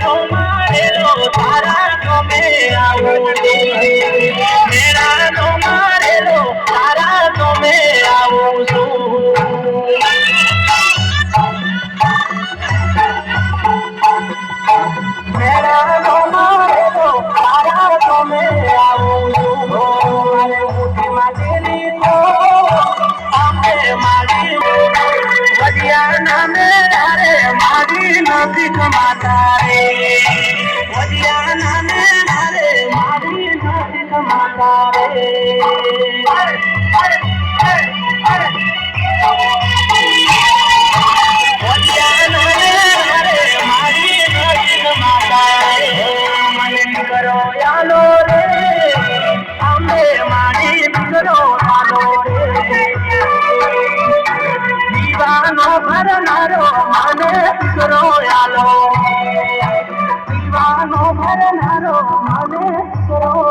નો મારેલો તારા ગમે આવું મેળા નો મારેલો તારા ગમે આવું છું મેળા નો મારેલો તારા ગમે આવું છું મારે મુઠી માટેની તો અમે મારી વડિયા ના મેળા રે મારી નથી કમાતા રે વડિયા ના મેળા રે મારી નથી કમાતા રે વડિયા ના મેળા રે મારી નથી કમાતા રે મને કરો યાલો રે અમે મારી કરો યાલો રે દીવાનો ભરનારો મને કરો યાલો દીવાનો ભરનારો મને કરો